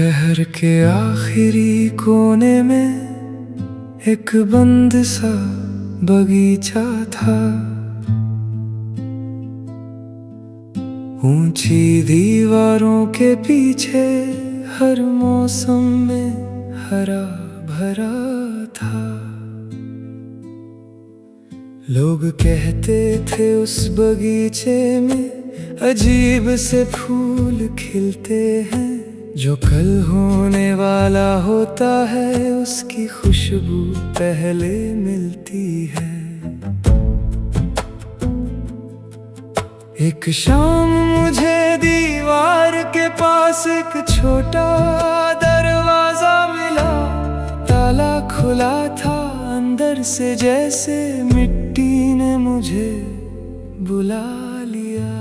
शहर के आखिरी कोने में एक बंद सा बगीचा था। ऊंची दीवारों के पीछे हर मौसम में हरा भरा था। लोग कहते थे उस बगीचे में अजीब से फूल खिलते हैं, जो कल होने वाला होता है उसकी खुशबू पहले मिलती है। एक शाम मुझे दीवार के पास एक छोटा दरवाजा मिला। ताला खुला था अंदर से, जैसे मिट्टी ने मुझे बुला लिया।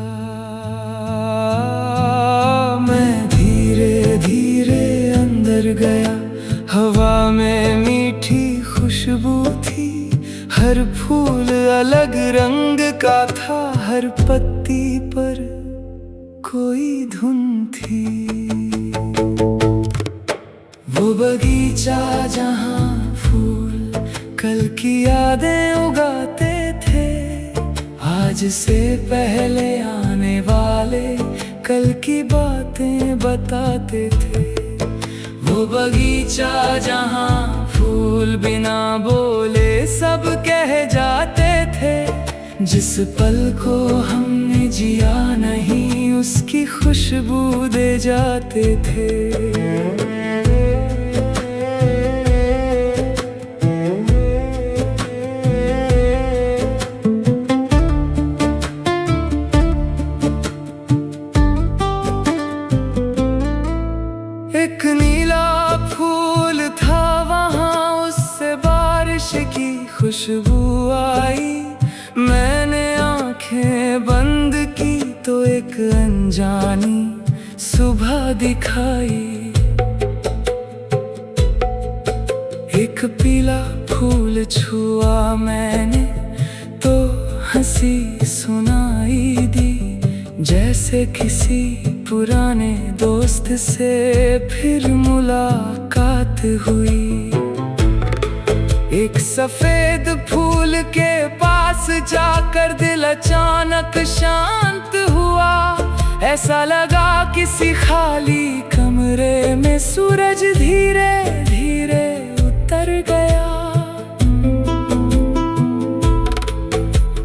मैं धीरे धीरे अंदर गया। हवा में मीठी खुशबू थी, हर फूल अलग रंग का था, हर पत्ती पर कोई धुन थी। वो बगीचा जहाँ फूल कल की यादें उगाते थे, आज से पहले आने वाले कल की बातें बताते थे। वो बगीचा जहाँ फूल बिना बोले सब कह जाते थे, जिस पल को हमने जिया नहीं उसकी खुशबू दे जाते थे। एक नीला फूल था वहाँ, उससे बारिश की खुशबू आई। मैंने आंखें बंद की तो एक अनजानी सुबह दिखाई। एक पीला फूल छुआ मैंने तो हंसी सुनाई दी, जैसे किसी पुराने दोस्त से फिर मुलाकात हुई। एक सफेद फूल के पास जाकर दिल अचानक शांत हुआ। ऐसा लगा किसी खाली कमरे में सूरज धीरे धीरे उतर गया।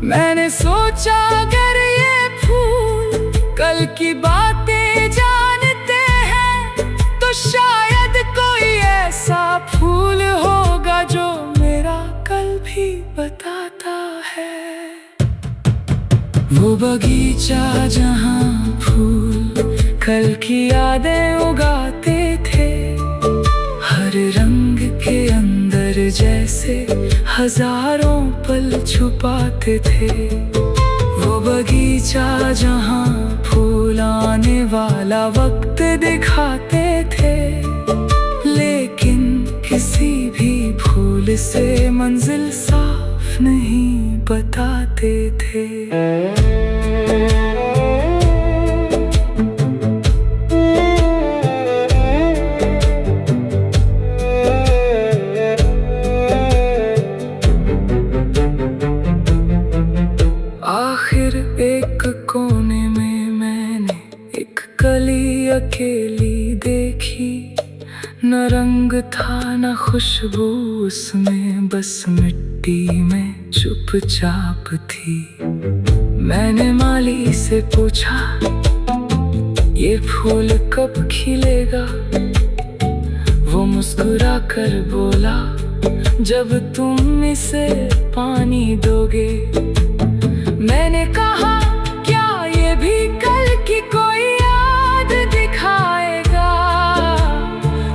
मैंने सोचा अगर ये फूल कल की बातें जानते हैं, तो शायद कोई ऐसा फूल होगा जो मेरा कल भी बताता है। वो बगीचा जहाँ फूल कल की यादें उगाते थे, हर रंग के अंदर जैसे हजारों पल छुपाते थे। वो बगीचा जहाँ फूल आने वाला वक्त दिखाते थे, लेकिन किसी भी फूल से मंजिल साफ नहीं बताते थे। आखिर एक कोने में मैंने एक कली अकेली देखी। न रंग था न खुशबू उसमें, बस मिट्टी में चुपचाप थी। मैंने माली से पूछा ये फूल कब खिलेगा। वो मुस्कुरा कर बोला जब तुम इसे पानी दोगे। मैंने कहा क्या ये भी कल की कोई याद दिखाएगा।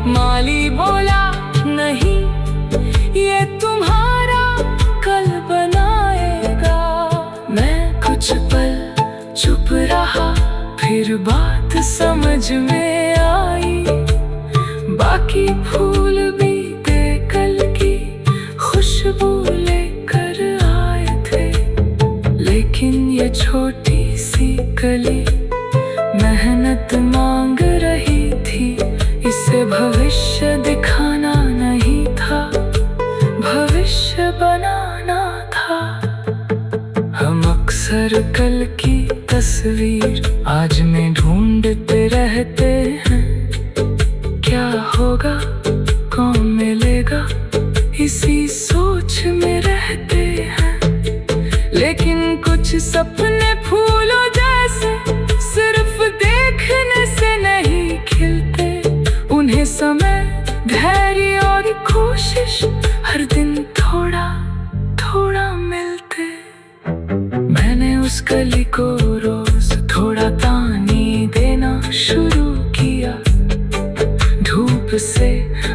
माली बोला नहीं, ये तुम्हारा कल बनाएगा। मैं कुछ पल चुप रहा, फिर बात समझ में आई। बाकी फूल भी कल की खुशबू लेकर आए थे, लेकिन ये छोटी सी कली मेहनत मांग रही थी। इसे भविष्य दिखाना नहीं था, भविष्य बनाना था। हम अक्सर कल की तस्वीर आज में ढूंढते रहते हैं। क्या होगा, कौन मिलेगा, इसी सोच में रहते हैं। लेकिन कुछ सपने फूलों जैसे सिर्फ देखने से नहीं खिलते। उन्हें समय, धैर्य और कोशिश हर दिन थोड़ा थोड़ा मिलते। मैंने उस कली को रोज थोड़ा पानी देना शुरू किया, धूप से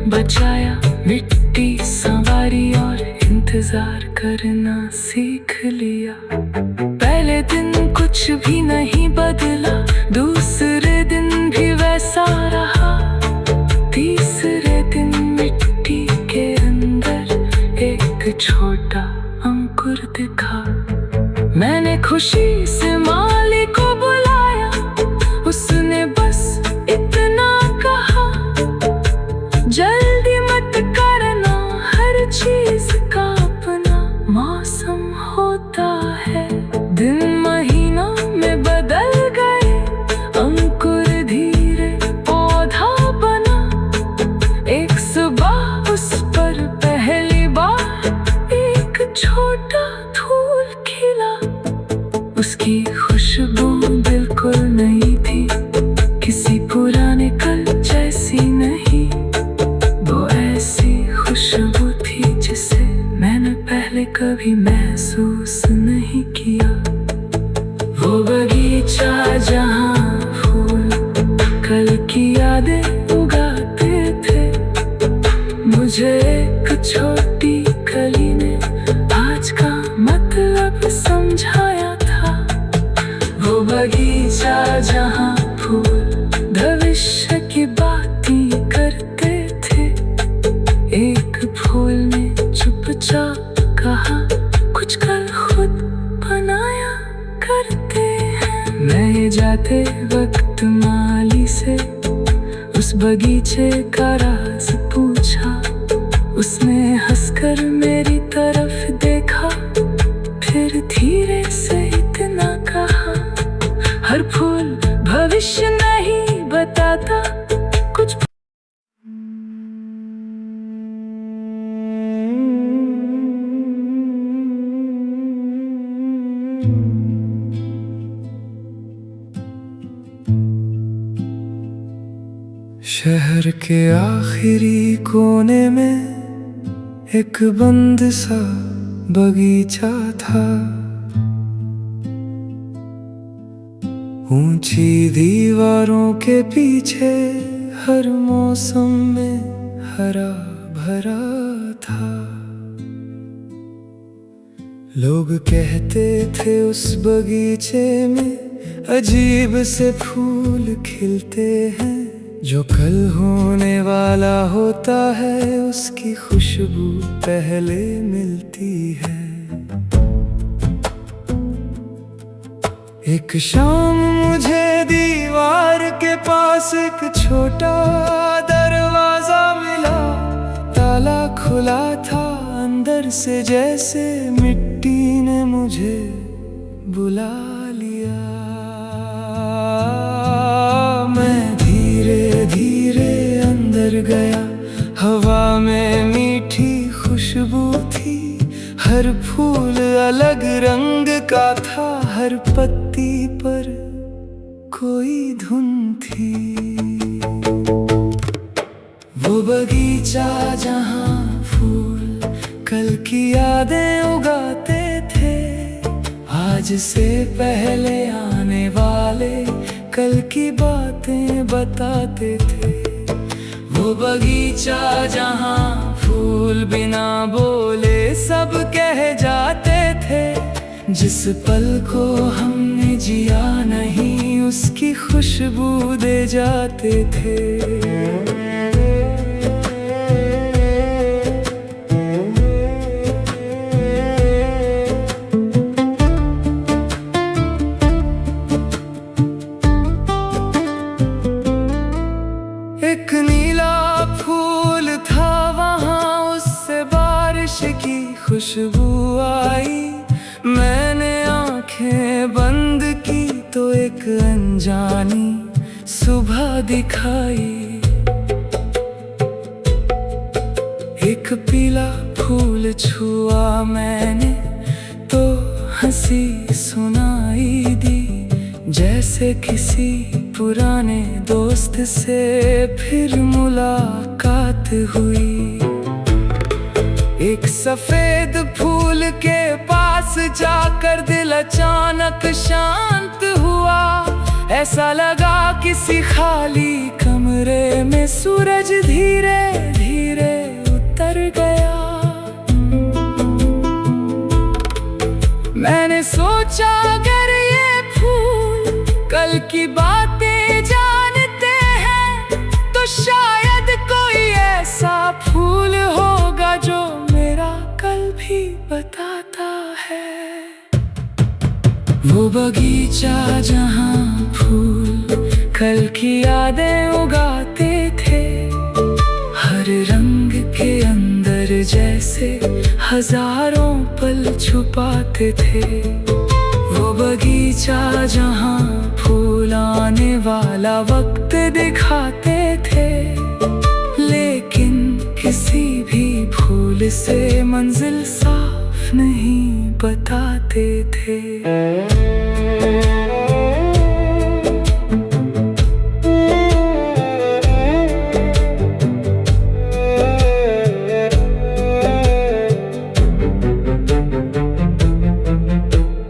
बचाया, मिट्टी संवारी और इंतजार करना सीख लिया। पहले दिन कुछ भी नहीं बदला, दूसरे दिन भी वैसा रहा। तीसरे दिन मिट्टी के अंदर एक छोटा अंकुर दिखा। मैंने खुशी से माली को बुलाया, उसने बस इतना कहा, जल्दी मत करना, हर चीज का अपना मौसम होता है। दिन महीनों में बदल गए, अंकुर धीरे पौधा बना। एक सुबह उस पर पहली बार एक छोटा फूल खिला। उसकी खुशबू बिल्कुल नई थी, किसी पुराने कल जैसी नहीं। वो ऐसी खुशबू थी जिसे मैंने पहले कभी महसूस नहीं किया। वो बगीचा जहाँ फूल कल की यादें उगाते थे, मुझे एक छोटी कली ने आज का मतलब समझाया था। वो बगीचा जहाँ फूल भविष्य की बातें करते थे। एक फूल ने चुपचाप कहा, कुछ कल खुद बनाया करते हैं। मैं जाते वक्त माली से उस बगीचे का राज पूछा। उसने हंसकर मेरी तरफ देखा, फिर धीरे से इतना कहा, हर फूल भविष्य नहीं बताता, कुछ शहर के आखिरी कोने में एक बंद सा बगीचा था। ऊंची दीवारों के पीछे हर मौसम में हरा भरा था। लोग कहते थे उस बगीचे में अजीब से फूल खिलते हैं। जो कल होने वाला होता है उसकी खुशबू पहले मिलती है। एक शाम मुझे दीवार के पास एक छोटा दरवाजा मिला। ताला खुला था अंदर से, जैसे मिट्टी ने मुझे बुला लिया। मैं धीरे धीरे अंदर गया, हवा में मीठी खुशबू थी। हर फूल अलग रंग का था, हर पत्ती पर कोई धुन थी। वो बगीचा जहाँ फूल कल की यादें उगाते थे, आज से पहले आने वाले कल की बातें बताते थे। वो बगीचा जहाँ फूल बिना बोले सब कह जाते थे। जिस पल को हमने जिया नहीं, उसकी खुशबू दे जाते थे। एक नीला फूल था वहाँ, उससे बारिश की खुशबू आई। मैंने आंखें बंद की तो एक अनजानी सुबह दिखाई। एक पीला फूल छुआ मैंने तो हंसी सुनाई दी, जैसे किसी पुराने दोस्त से फिर मुलाकात हुई। एक सफेद फूल के पास जाकर दिल अचानक शांत हुआ। ऐसा लगा किसी खाली कमरे में सूरज धीरे धीरे उतर गया। मैंने सोचा अगर ये फूल कल की बातें जानते हैं, तो शायद कोई ऐसा फूल होगा जो मेरा कल भी बताता है। वो बगीचा जहाँ फूल कल की यादें उगाते थे, हर रंग के अंदर जैसे हजारों पल छुपाते थे। वो बगीचा जहाँ फूल आने वाला वक्त दिखाते थे, लेकिन किसी भी फूल से मंजिल साफ नहीं बताते थे।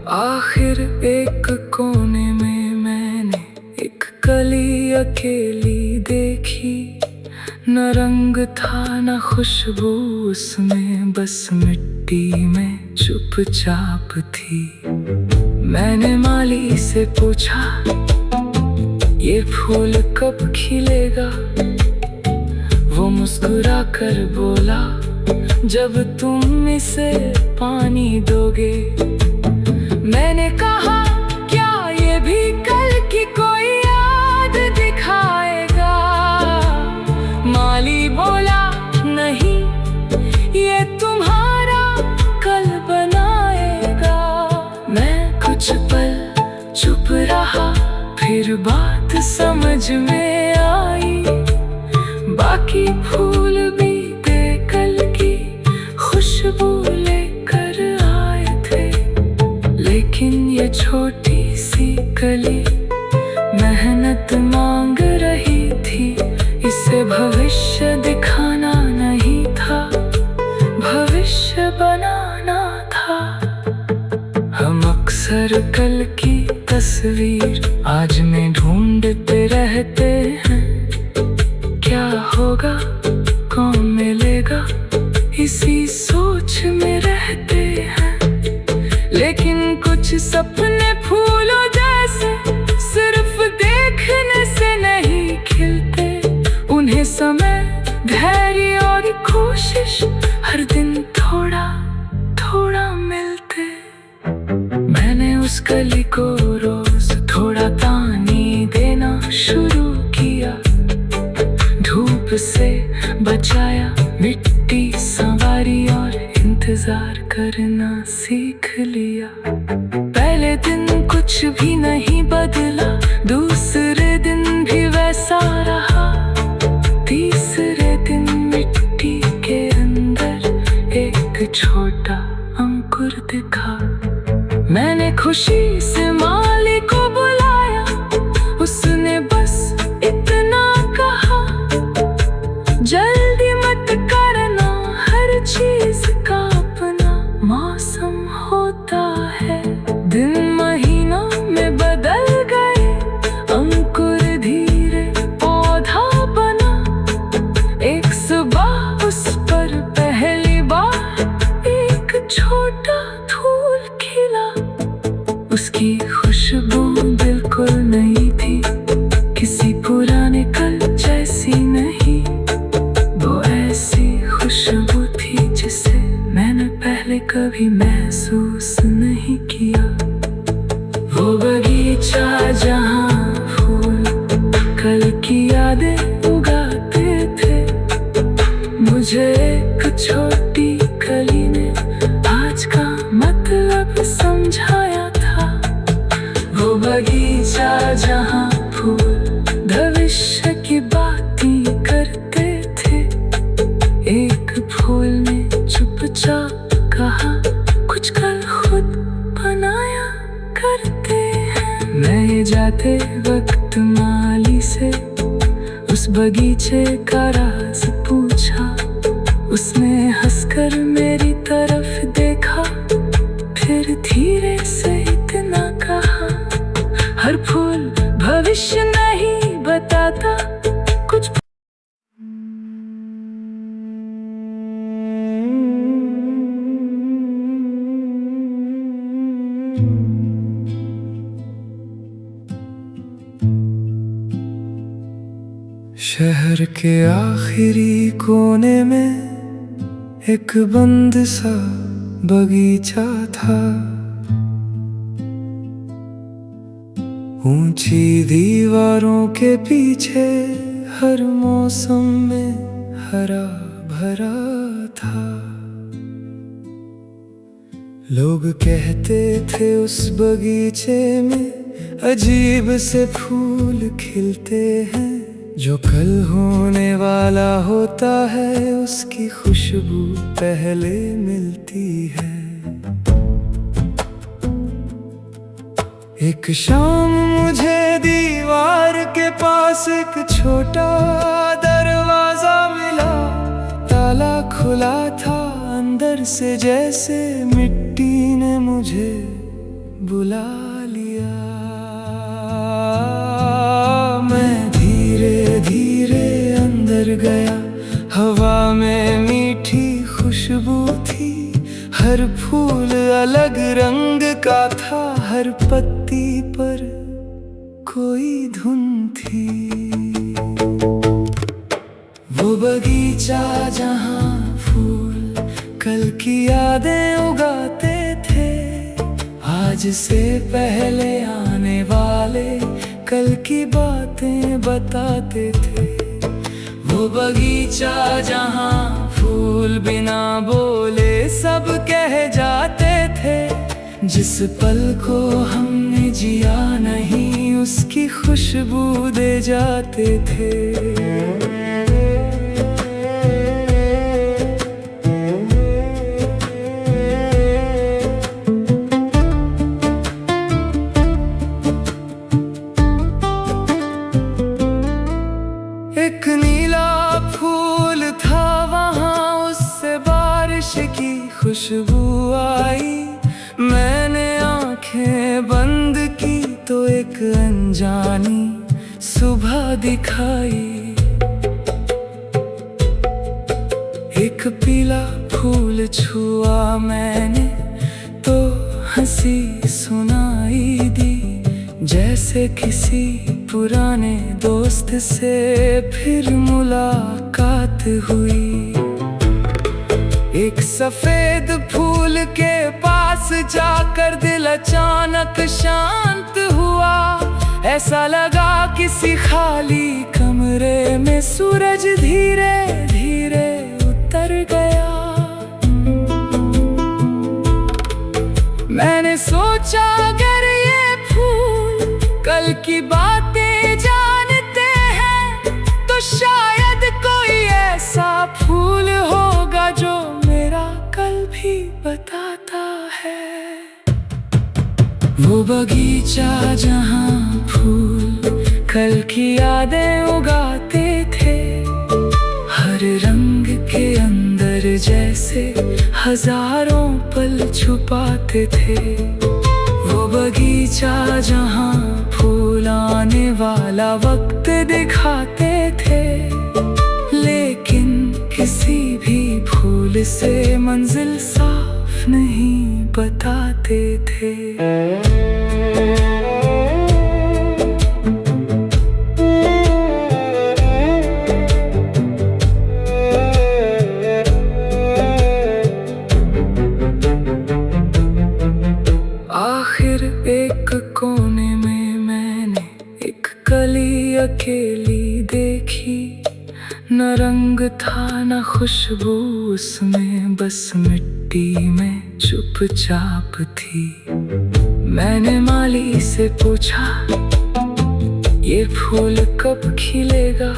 आखिर एक कोने में मैंने एक कली अकेली देखी। न रंग था न खुशबू उसमें, बस मिट्टी में चुपचाप थी। मैंने माली से पूछा ये फूल कब खिलेगा। वो मुस्कुरा कर बोला जब तुम इसे पानी दोगे। मैंने कहा क्या ये भी कल की कोई याद दिखाएगा। माली बोला नहीं, ये तुम्हारा कल बनाएगा। मैं कुछ पल चुप रहा, फिर बात समझ में आई। बाकी फूल भी कल की खुशबू लेकर आए थे, लेकिन ये छोटी सी कली मेहनत मांग रही थी। इसे भविष्य दिखाना नहीं था, भविष्य बनाना था। हम अक्सर कल की तस्वीर आज में ढूंढते रहते हैं। क्या होगा, कौन मिलेगा, इसी सोच में रहते हैं। लेकिन कुछ सपने फूलों जैसे सिर्फ देखने से नहीं खिलते। उन्हें समय, धैर्य और कोशिश हर दिन थोड़ा थोड़ा मिलते। मैंने उस कली को रोज थोड़ा पानी देना शुरू किया। धूप से बचाया, मिट्टी संवारी और इंतजार करना सीख लिया। पहले दिन कुछ भी नहीं बदला, दूसरे दिन भी वैसा रहा। तीसरे दिन मिट्टी के अंदर एक छोटा अंकुर दिखा। मैंने खुशी से माली को बुलाया, उसने बस इतना कहा जल्दी मत करना, हर चीज का अपना मौसम होता है। दिन महीनों में बदल गए, अंकुर धीरे पौधा बना। एक सुबह उस पर पहली बार एक छोटा फूल खिला। उसकी खुशबू बिल्कुल नई थी, किसी पुराने कल जैसी नहीं। वो ऐसी खुशबू थी जिसे मैंने पहले कभी महसूस नहीं किया। वो बगीचा जहाँ फूल कल की यादें उगाते शहर के आखिरी कोने में एक बंद सा बगीचा था। ऊंची दीवारों के पीछे हर मौसम में हरा भरा था। लोग कहते थे उस बगीचे में अजीब से फूल खिलते हैं, जो कल होने वाला होता है उसकी खुशबू पहले मिलती है। एक शाम मुझे दीवार के पास एक छोटा दरवाजा मिला। ताला खुला था अंदर से, जैसे मिट्टी ने मुझे बुला लिया। मैं धीरे धीरे अंदर गया। हवा में मीठी खुशबू थी, हर फूल अलग रंग का था, हर पत्ती पर कोई धुन थी। वो बगीचा जहाँ फूल कल की यादें उगाते थे, आज से पहले आने वाले कल की बातें बताते थे। वो बगीचा जहाँ फूल बिना बोले सब कह जाते थे, जिस पल को हमने जिया नहीं उसकी खुशबू दे जाते थे। एक नीला फूल था वहाँ, उससे बारिश की खुशबू आई। मैंने आंखें बंद की तो एक अनजानी सुबह दिखाई। एक पीला फूल छुआ मैंने तो हंसी सुनाई दी, जैसे किसी पुराने दोस्त से फिर मुलाकात हुई। एक सफेद फूल के पास जाकर दिल अचानक शांत हुआ। ऐसा लगा किसी खाली कमरे में सूरज धीरे धीरे उतर गया। मैंने सोचा अगर ये फूल कल की बातें जानते हैं, तो शायद कोई ऐसा फूल होगा जो मेरा कल भी बताता है। वो बगीचा जहाँ फूल कल की यादें उगाते थे, हर रंग के अंदर जैसे हजारों पल छुपाते थे। वो बगीचा जहाँ फूल आने वाला वक्त दिखाते थे, लेकिन किसी भी फूल से मंजिल साफ नहीं बताते थे। आखिर एक कोने में मैंने एक कली अकेली देखी। न रंग था न खुशबू उसमें, बस मिट्टी में चुपचाप थी। मैंने माली से पूछा ये फूल कब खिलेगा।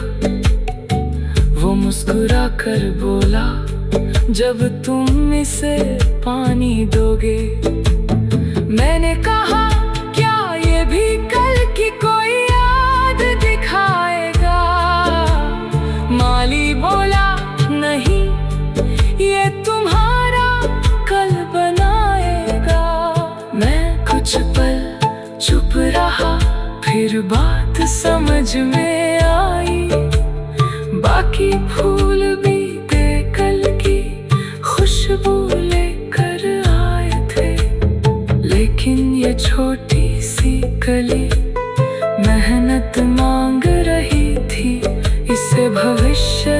वो मुस्कुरा कर बोला जब तुम इसे पानी दोगे। मैंने कहा क्या ये भी कल की कोई याद दिखाएगा। माली बोला नहीं, ये तुम्हारा कल बनाएगा। मैं कुछ पल चुप रहा, फिर बात समझ में आई। बाकी फूल भी कल की खुशबू लेकर आए थे, लेकिन ये छोटी सी कली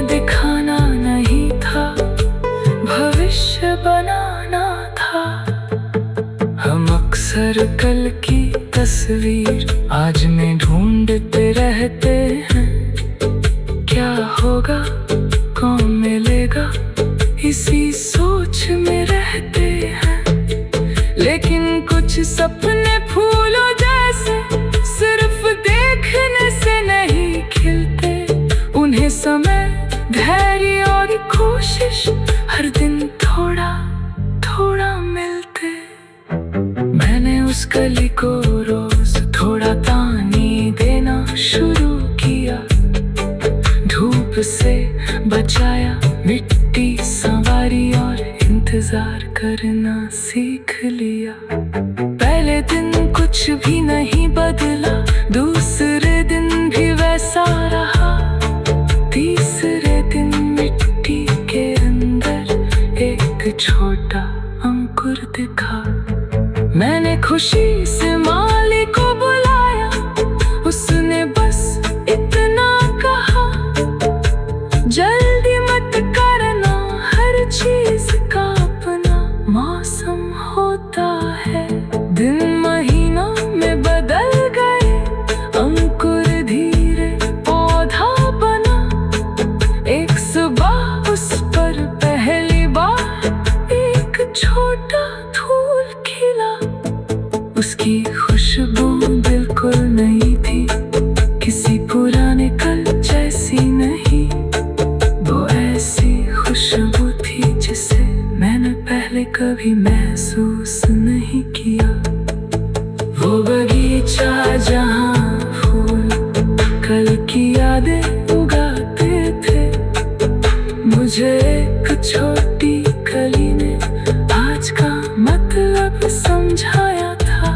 दिखाना नहीं था, भविष्य बनाना था। हम अक्सर कल की तस्वीर आज में ढूंढते रहते हैं। क्या होगा, कौन मिलेगा, इसी सोच में रहते हैं। लेकिन कुछ सपने फूलों जैसे सिर्फ देखने से नहीं खिलते। उन्हें समय, धैर्य और कोशिश हर दिन थोड़ा थोड़ा मिलते। मैंने उस कली को रोज थोड़ा पानी देना शुरू किया, धूप से बचाया, मिट्टी संवारी और इंतजार करना सीख लिया। पहले दिन कुछ भी नहीं बदला, दूसरे दिन भी वैसा रहा। तीसरे दिन मिट्टी के अंदर एक छोटा अंकुर दिखा। मैंने खुशी से माली को बुलाया, उसने बस इतना कहा, जल्दी मत करना, हर चीज का अपना मौसम होता है। दिन महीनों में बदल गए, अंकुर धीरे पौधा बना। एक सुबह उस पर पहली बार एक छोटा फूल खिला। उसकी खुशबू बिल्कुल नई थी, किसी पुराने कल जैसी नहीं। वो ऐसी खुशबू थी जिसे मैंने पहले कभी महसूस नहीं किया। वो बगीचा जहाँ फूल कल की यादें उगाते थे, मुझे एक छोटी कली ने आज का मतलब समझाया था।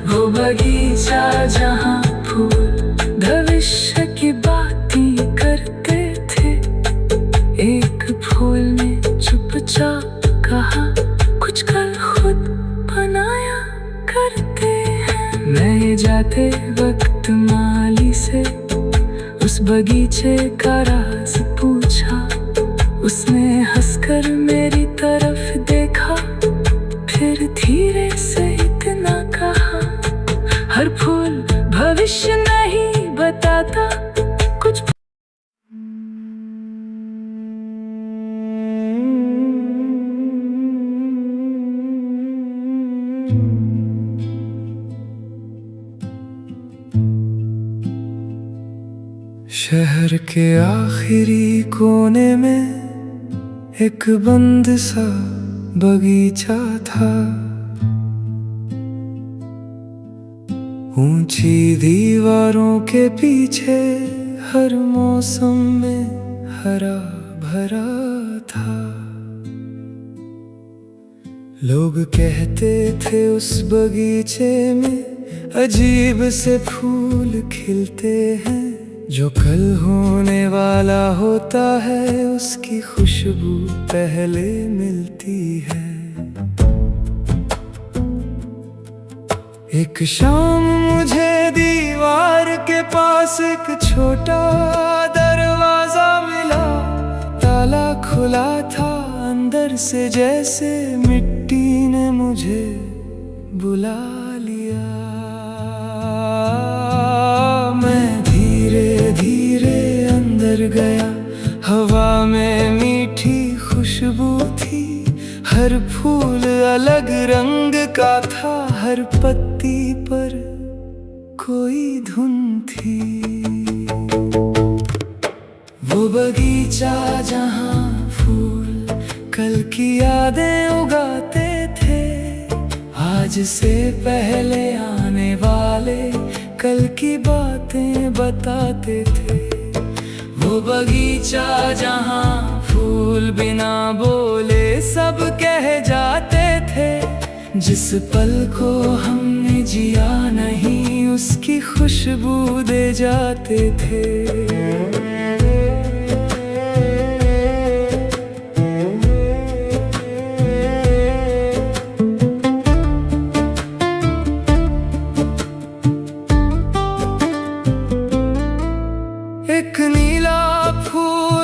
वो बगीचा जहाँ फूल भविष्य की बातें करते थे, एक फूल ने चुपचाप कहा, कुछ कल खुद बनाया करते हैं। मैं जाते वक्त माली से उस बगीचे का राज पूछा। उसने हंसकर मेरी तरफ देखा, फिर धीरे से इतना कहा, हर फूल भविष्य नहीं बताता, कुछ शहर के आखिरी कोने में एक बंद सा बगीचा था। ऊंची दीवारों के पीछे हर मौसम में हरा भरा था। लोग कहते थे उस बगीचे में अजीब से फूल खिलते हैं। जो कल होने वाला होता है उसकी खुशबू पहले मिलती है। एक शाम मुझे दीवार के पास एक छोटा दरवाजा मिला। ताला खुला था अंदर से, जैसे मिट्टी ने मुझे बुला लिया। मैं धीरे धीरे अंदर गया, हवा में मीठी खुशबू थी। हर फूल अलग रंग का था, हर पत्ती पर कोई धुन थी। वो बगीचा जहाँ फूल कल की यादें उगाते थे, आज से पहले आने वाले कल की बातें बताते थे। वो बगीचा जहाँ फूल बिना बोले सब कह जाते थे। जिस पल को हमने जिया नहीं उसकी खुशबू दे जाते थे। एक नीला फूल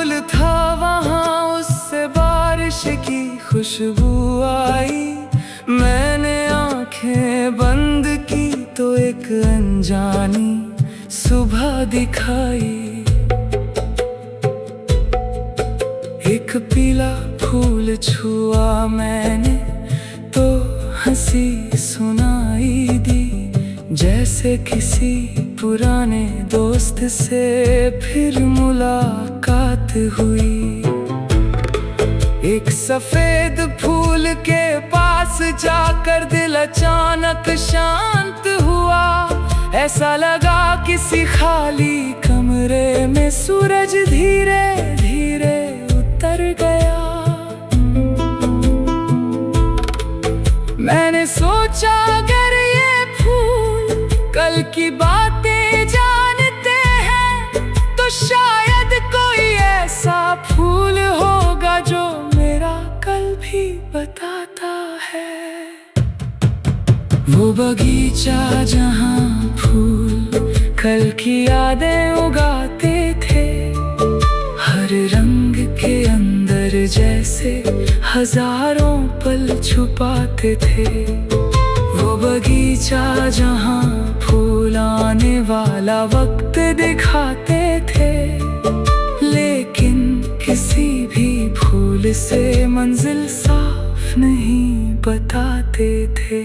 खुशबू आई। मैंने आंखें बंद की तो एक अनजानी सुबह दिखाई। एक पीला फूल छुआ मैंने तो हंसी सुनाई दी, जैसे किसी पुराने दोस्त से फिर मुलाकात हुई। एक सफेद फूल के पास जाकर दिल अचानक शांत हुआ। ऐसा लगा किसी खाली कमरे में सूरज धीरे धीरे उतर गया। मैंने सोचा अगर ये फूल कल की बातें जानते हैं तो शायद कोई ऐसा फूल होगा जो मेरा कल भी बताता है। वो बगीचा जहाँ फूल कल की यादें उगाते थे, हर रंग के अंदर जैसे हजारों पल छुपाते थे। वो बगीचा जहाँ फूल आने वाला वक्त दिखाते थे, लेकिन किसी भी फूल से मंजिल साफ नहीं बताते थे।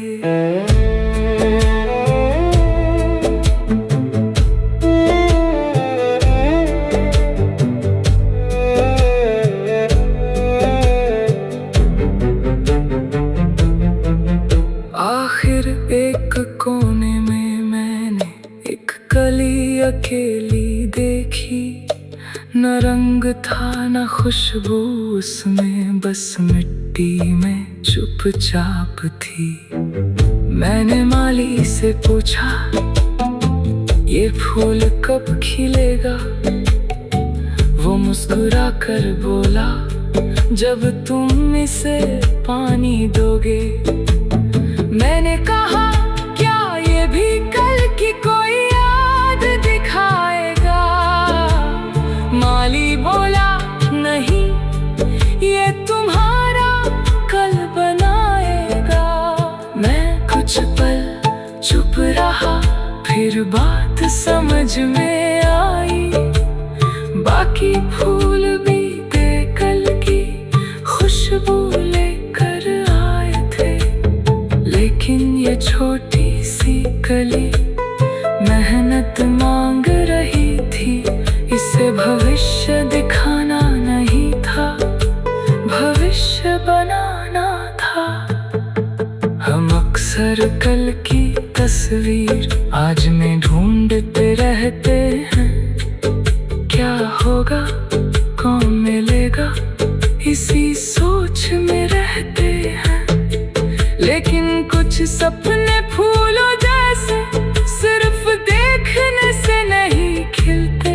आखिर एक कोने में मैंने एक कली अकेली देखी। न रंग था न खुशबू उसमें, बस मिट्टी में चुपचाप थी। मैंने माली से पूछा ये फूल कब खिलेगा। वो मुस्कुरा कर बोला जब तुम इसे पानी दोगे। मैंने कहा क्या ये भी कल की कोई याद दिखाएगा। माली बोला नहीं, ये तुम्हारा कल बनाएगा। मैं कुछ पल चुप रहा, फिर बात समझ में आई। बाकी फूल भी कल की खुशबू लेकर आए थे, लेकिन ये छोटी सी कली मेहनत मांग रही थी। इसे भविष्य दिखाना नहीं था, भविष्य बनाना था। हम अक्सर कल की तस्वीर आज में ढूंढते रहते हैं। क्या होगा, कौन मिलेगा, इसी सोच में रहते हैं। लेकिन कुछ सपने फूलों जैसे सिर्फ देखने से नहीं खिलते।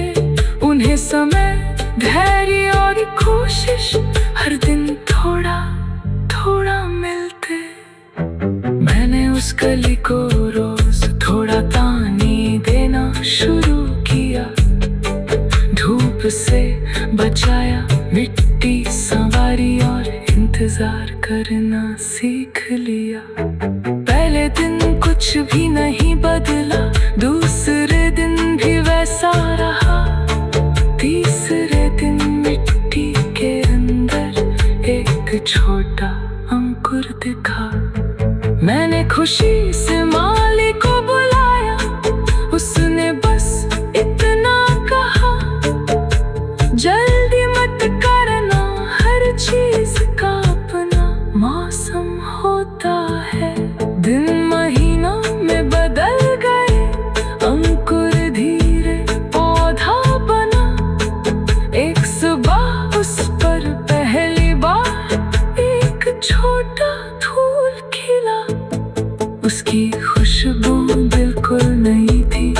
उन्हें समय, धैर्य और कोशिश हर दिन थोड़ा थोड़ा मिलते। मैंने उस कली को रोज थोड़ा पानी देना शुरू किया। धूप से बचाया, मिट्टी संवारी और इंतजार करना सीख लिया। पहले दिन कुछ भी नहीं बदला, दूसरे दिन भी वैसा रहा। तीसरे दिन मिट्टी के अंदर एक छोटा अंकुर दिखा। मैंने खुशी से माली को बुलाया, उसने बस इतना कहा जल्दी मत करना, हर चीज का अपना मौसम होता है। दिन महीनों में बदल गए, अंकुर धीरे पौधा बना। एक सुबह उस पर पहली बार एक छोटा फूल खिला। उसकी खुशबू बिल्कुल नई थी,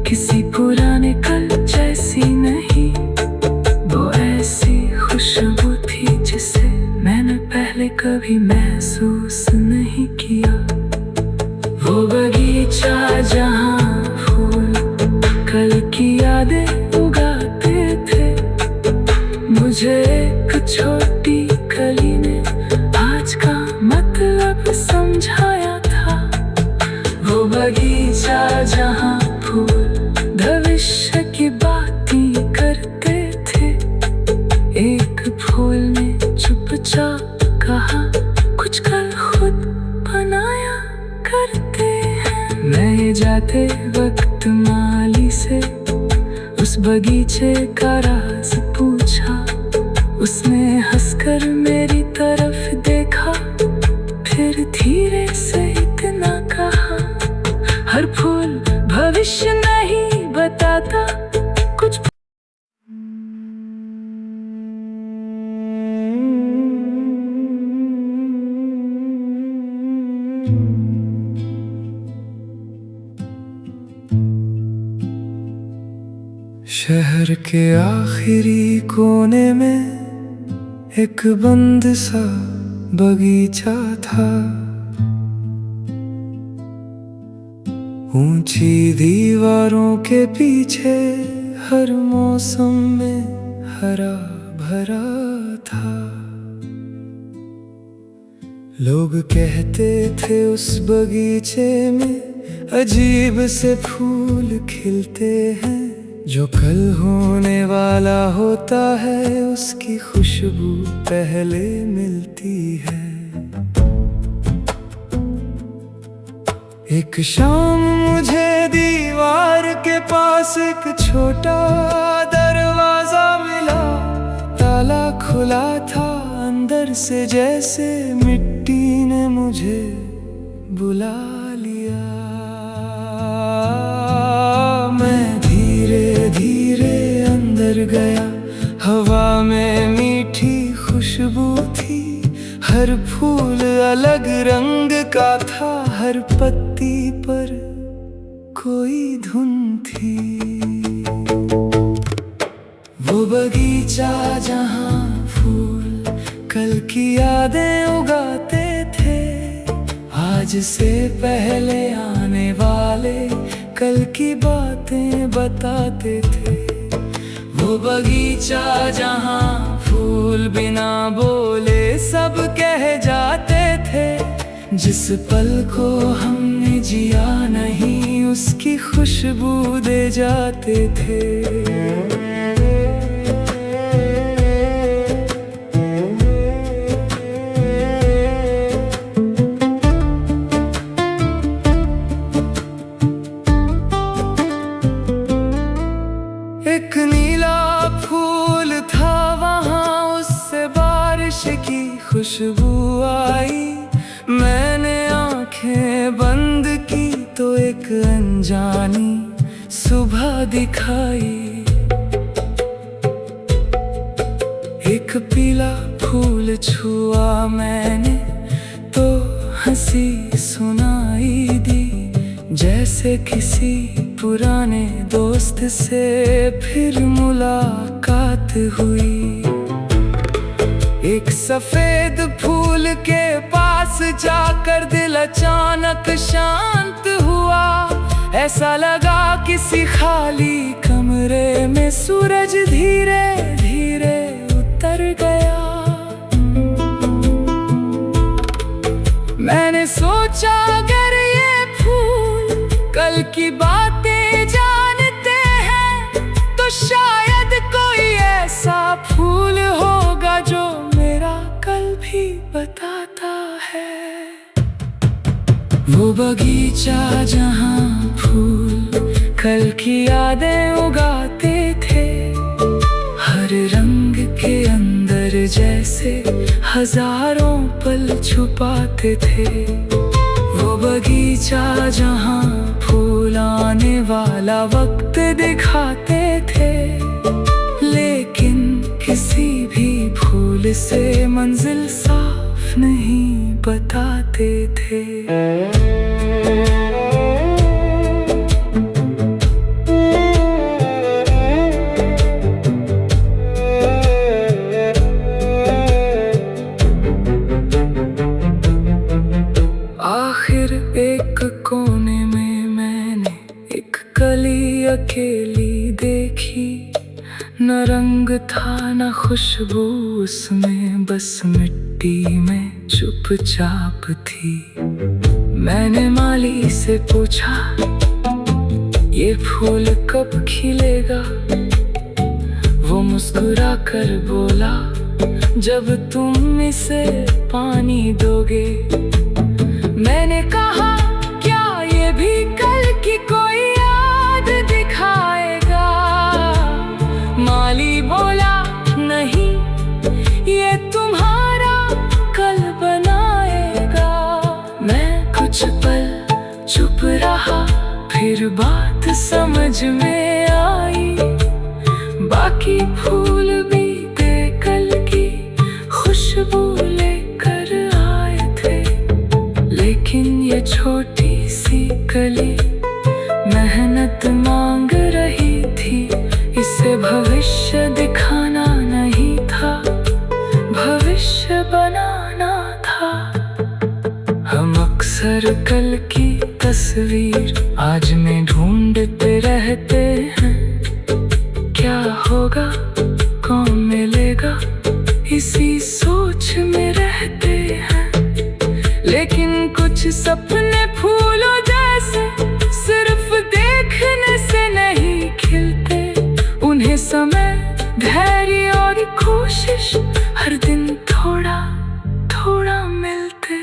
किसी पुराने कल जैसी नहीं। वो ऐसी खुशबू थी जिसे मैंने पहले कभी महसूस नहीं किया। वो बगीचा जहाँ फूल कल की यादें उगाते थे, मुझे एक छोटी कली ने एक फूल ने चुपचाप कहा, कुछ कल खुद बनाया करते हैं। मैं जाते वक्त माली से उस बगीचे का राज पूछा। उसने हंसकर मेरी तरफ देखा, फिर धीरे से इतना कहा, हर फूल भविष्य नहीं बताता, कुछ शहर के आखिरी कोने में एक बंद सा बगीचा था। ऊंची दीवारों के पीछे हर मौसम में हरा भरा था। लोग कहते थे उस बगीचे में अजीब से फूल खिलते हैं, जो कल होने वाला होता है उसकी खुशबू पहले मिलती है। एक शाम मुझे दीवार के पास एक छोटा दरवाजा मिला। ताला खुला था अंदर से, जैसे मिट्टी ने मुझे बुला लिया। मैं धीरे धीरे अंदर गया, हवा में मीठी खुशबू थी। हर फूल अलग रंग का था, हर पत्ती पर कोई धुन थी। वो बगीचा जहाँ फूल कल की यादें उगाते थे, आज से पहले आने वाले कल की बातें बताते थे। वो बगीचा जहाँ फूल बिना बोले सब कह जाते थे, जिस पल को हमने जिया नहीं उसकी खुशबू दे जाते थे। एक नीला फूल था वहाँ, उससे बारिश की खुशबू आई। मैंने आंखें बंद की तो एक अनजानी सुबह दिखाई। एक पीला फूल छुआ मैंने तो हंसी सुनाई दी, जैसे किसी पुराने दोस्त से फिर मुलाकात हुई। एक सफेद फूल के पास जाकर दिल अचानक शांत हुआ। ऐसा लगा किसी खाली कमरे में सूरज धीरे धीरे उतर गया। मैंने सोचा अगर ये फूल कल की बातें जानते हैं, तो शायद कोई ऐसा फूल होगा जो मेरा कल भी बताता है। वो बगीचा जहाँ फूल कल की यादें उगाते थे, हर रंग के अंदर जैसे हजारों पल छुपाते थे। वो बगीचा जहाँ फूल आने वाला वक्त दिखाते थे, लेकिन किसी भी फूल से मंजिल साफ नहीं बताते थे। आखिर एक कोने में मैंने एक कली अकेली देखी। न रंग था न खुशबू उसमें, बस मिट्टी में चुपचाप थी। मैंने माली से पूछा ये फूल कब खिलेगा। वो मुस्कुरा कर बोला जब तुम इसे पानी दोगे। मैंने कहा क्या ये भी कल की कोई याद दिखाएगा। माली बोला नहीं, ये तुम्हारा कल बनाएगा। मैं कुछ पल चुप रहा, फिर बात समझ में आई। बाकी फूल भी कल की खुशबू लेकर आए थे, लेकिन ये छोटी सी कली मेहनत मांग रही थी। इसे भविष्य दिखाना नहीं था, भविष्य बनाना था। हम अक्सर कल की तस्वीर आज में ढूंढते रहते हैं। क्या होगा, कौन मिलेगा, इसी सोच में रहते हैं। लेकिन कुछ सपने फूलों जैसे सिर्फ देखने से नहीं खिलते। उन्हें समय, धैर्य और कोशिश हर दिन थोड़ा थोड़ा मिलते।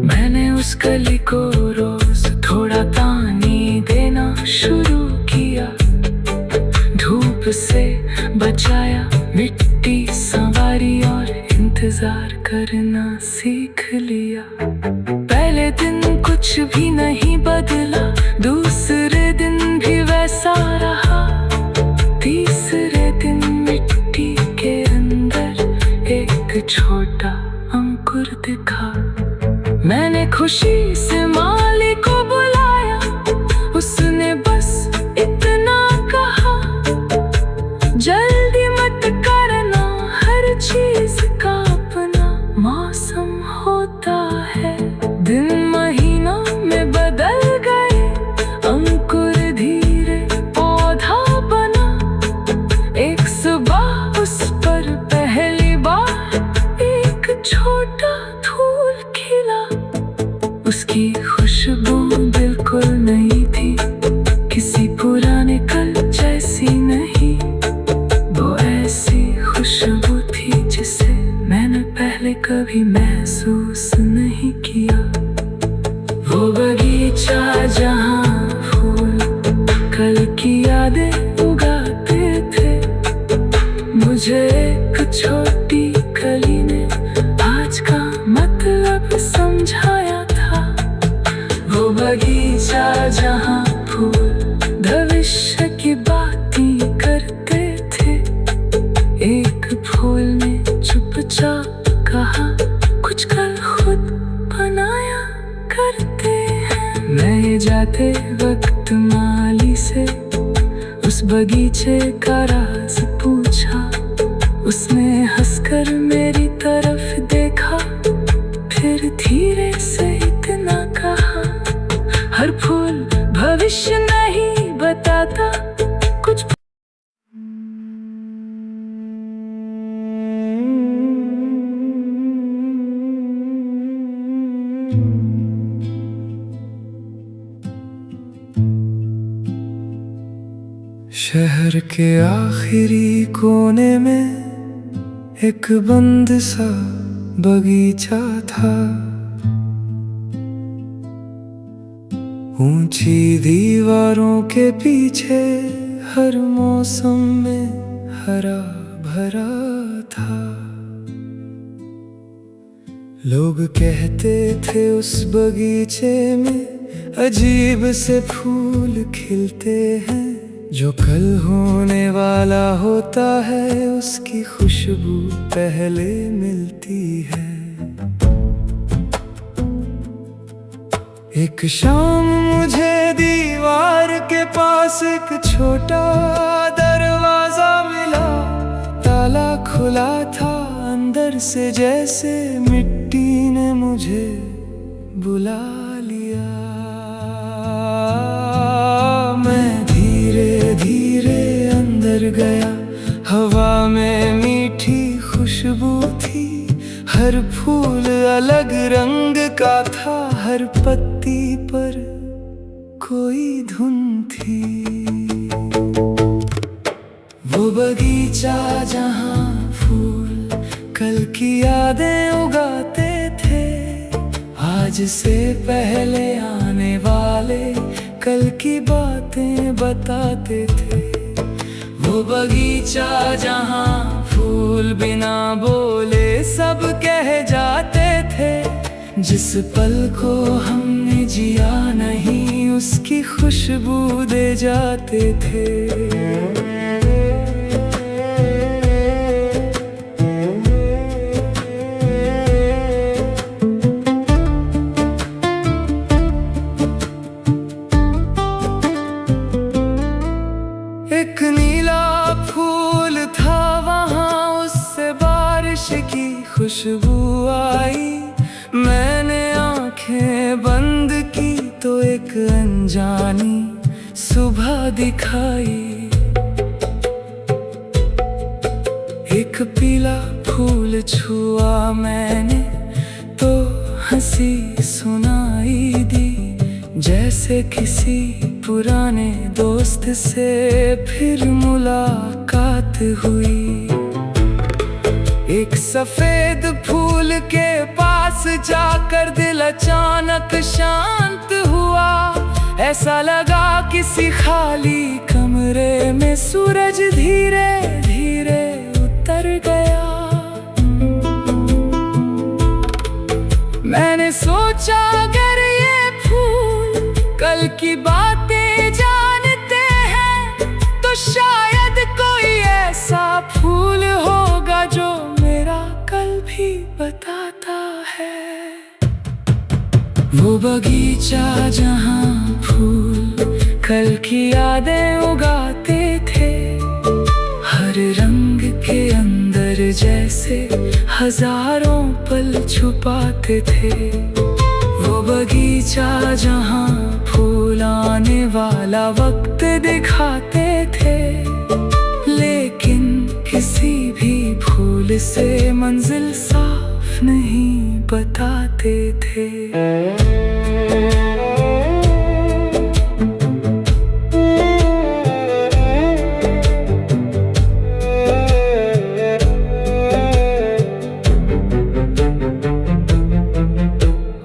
मैंने उस कली को रोज थोड़ा पानी देना शुरू किया। धूप से बचाया, मिट्टी संवारी और इंतजार करना सीख लिया। पहले दिन कुछ भी नहीं बदला, दूसरे दिन भी वैसा रहा। तीसरे दिन मिट्टी के अंदर एक छोटा अंकुर दिखा। मैंने खुशी से माली को बुलाया, उसने बस इतना कहा, जल्दी मत करना, हर चीज का अपना मौसम होता है। दिन महीनों में बदल गए, अंकुर धीरे पौधा बना। एक सुबह उस पर पहली बार एक छोटा फूल खिला। उसकी खुशबू बिल्कुल नई थी, किसी पुराने कल जैसी नहीं। वो ऐसी खुशबू थी जिसे मैंने पहले कभी महसूस नहीं किया। वो बगीचा जहाँ फूल कल की यादें उगाते थे, मुझे एक छोटी कली ने आज का मतलब समझाया था। वो बगीचा जहाँ फूल भविष्य की बातें करते थे। एक फूल ने चुपचाप कहा, कुछ कल खुद बनाया करते हैं। मैं जाते वक्त माली से उस बगीचे का राज पूछा। उसने हंसकर मेरी तरफ देखा, फिर धीरे से इतना कहा, हर फूल भविष्य नहीं बताता, कुछ शहर के आखिरी कोने में एक बंद सा बगीचा था। ऊंची दीवारों के पीछे हर मौसम में हरा भरा था। लोग कहते थे उस बगीचे में अजीब से फूल खिलते हैं। जो कल होने वाला होता है उसकी खुशबू पहले मिलती है। एक शाम मुझे दीवार के पास एक छोटा दरवाजा मिला। ताला खुला था अंदर से, जैसे मिट्टी ने मुझे बुला लिया। मैं धीरे धीरे अंदर गया, हवा में मीठी खुशबू थी। हर फूल अलग रंग का था, हर पत्ती पर कोई धुन थी। वो बगीचा जहाँ फूल की यादें उगाते थे, आज से पहले आने वाले कल की बातें बताते थे। वो बगीचा जहाँ फूल बिना बोले सब कह जाते थे, जिस पल को हमने जिया नहीं उसकी खुशबू दे जाते थे। एक नीला फूल था वहाँ, उससे बारिश की खुशबू आई। मैंने आंखें बंद की तो एक अनजानी सुबह दिखाई। एक पीला फूल छुआ मैंने तो हंसी सुनाई दी, जैसे किसी पुराने दोस्त से फिर मुलाकात हुई। एक सफेद फूल के पास जाकर दिल अचानक शांत हुआ, ऐसा लगा किसी खाली कमरे में सूरज धीरे धीरे उतर गया। मैंने सोचा अगर ये फूल कल की बातें जानते हैं, तो शायद कोई ऐसा फूल होगा जो मेरा कल भी बताता है। वो बगीचा जहाँ फूल कल की यादें उगाते थे, हर रंग के अंदर जैसे हजारों पल छुपाते थे। वो बगीचा जहाँ फूल आने वाला वक्त दिखाते थे, लेकिन किसी भी फूल से मंजिल साफ नहीं बताते थे।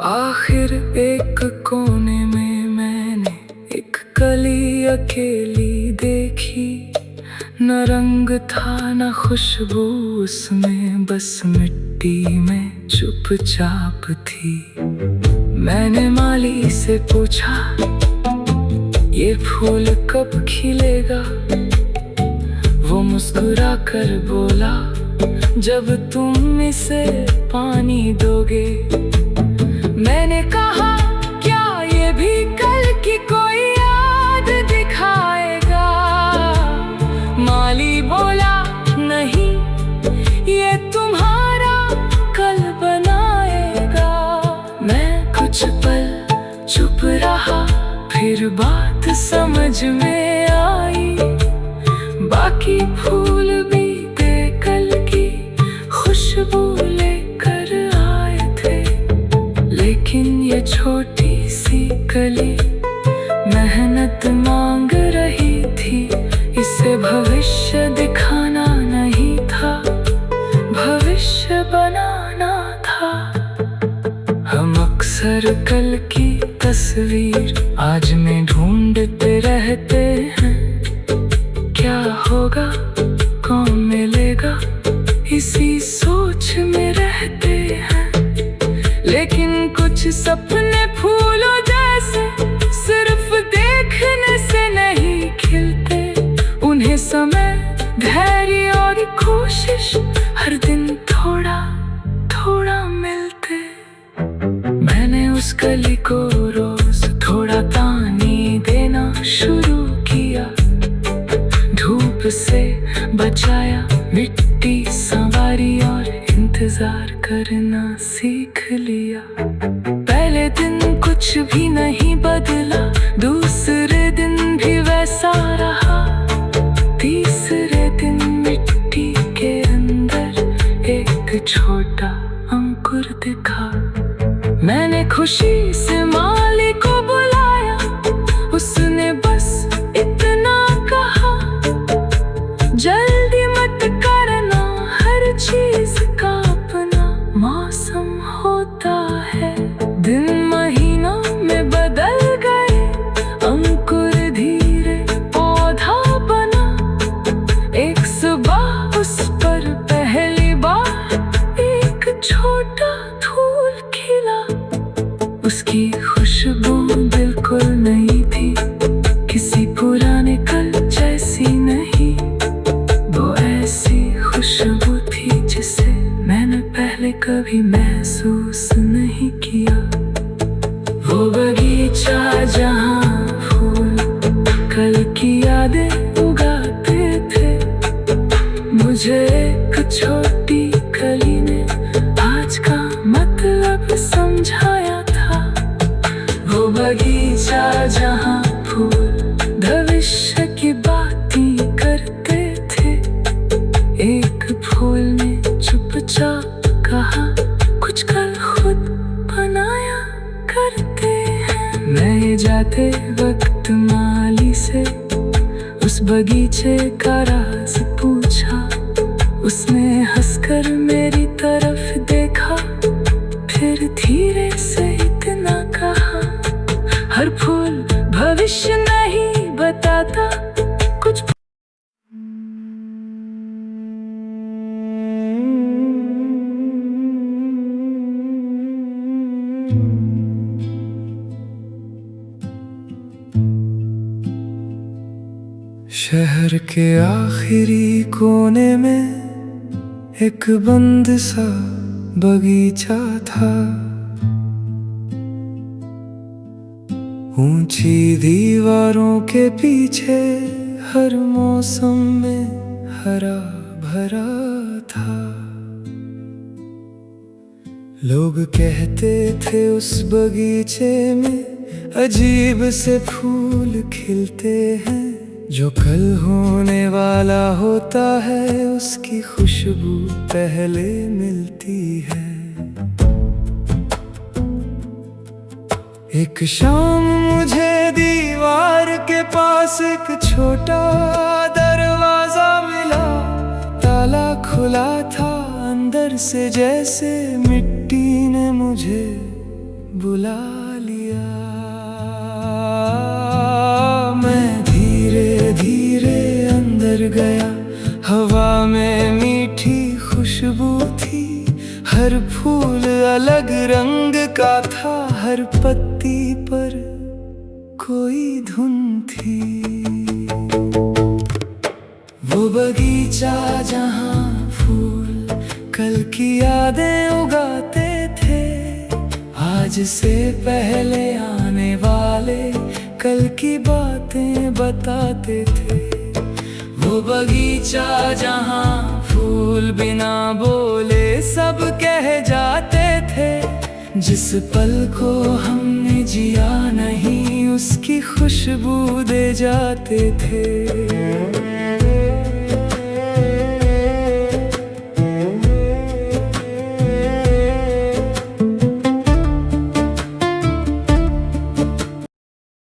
आखिर एक कोने में मैंने एक कली अकेली देखी, न रंग था न खुशबू उसमें, बस मिट्टी में चुपचाप थी। मैंने माली से पूछा ये फूल कब खिलेगा, वो मुस्कुरा कर बोला जब तुम इसे पानी दोगे। मैंने कहा क्या ये भी कल की कोई याद दिखाएगा, माली बोला नहीं ये तुम्हारा कल बनाएगा। मैं कुछ पल चुप रहा, फिर बात समझ में आई, बाकी फूल भी कल की खुशबू लेकर आए थे, लेकिन ये छोटी सी कली मेहनत मांग रही थी। इसे भविष्य दिखाना नहीं था, भविष्य बनाना था। हम अक्सर कल की तस्वीर आज में ढूंढते रहते हैं, क्या होगा कौन मिलेगा इसी सोच में रहते हैं। लेकिन कुछ सपने फूलों जैसे सिर्फ देखने से नहीं खिलते, उन्हें समय धैर्य और कोशिश हर दिन थोड़ा थोड़ा मिलते। मैंने उस कली को रोज थोड़ा पानी देना शुरू किया, धूप से बचाया, मिट्टी संवारी और इंतजार करना सीख लिया। पहले दिन कुछ भी नहीं बदला, दूसरे दिन भी वैसा रहा, तीसरे दिन मिट्टी के अंदर एक छोटा अंकुर दिखा। मैंने खुशी से माली को बुलाया, उसने बस इतना कहा जल्दी मत करना, हर चीज का मैंने पहले कभी महसूस नहीं किया। वो बगीचा जहाँ फूल कल की यादें उगाते थे, मुझे एक छोटी कली ने आज का मतलब समझाया था। वो बगीचा जहाँ फूल भविष्य की बातें करते थे, एक फूल ने चुपचाप कहा कुछ कल खुद बनाया करते हैं। मैं जाते वक्त माली से उस बगीचे का राज पूछा, उसने हंसकर मेरी तरफ देखा, फिर धीरे से इतना कहा, हर फूल भविष्य नहीं बताता, कुछ शहर के आखिरी कोने में एक बंद सा बगीचा था। ऊंची दीवारों के पीछे हर मौसम में हरा भरा था। लोग कहते थे उस बगीचे में अजीब से फूल खिलते हैं, जो कल होने वाला होता है उसकी खुशबू पहले मिलती है। एक शाम मुझे दीवार के पास एक छोटा दरवाजा मिला, ताला खुला था अंदर से, जैसे मिट्टी ने मुझे बुला लिया। मैं धीरे धीरे अंदर गया, हवा में मीठी खुशबू थी, हर फूल अलग रंग का था, हर पत्ती पर कोई धुन थी। वो बगीचा जहाँ फूल कल की यादें उगाते थे, आज से पहले आने वाले कल की बातें बताते थे। वो बगीचा जहाँ फूल बिना बोले सब कह जाते थे, जिस पल को हमने जिया नहीं उसकी खुशबू दे जाते थे।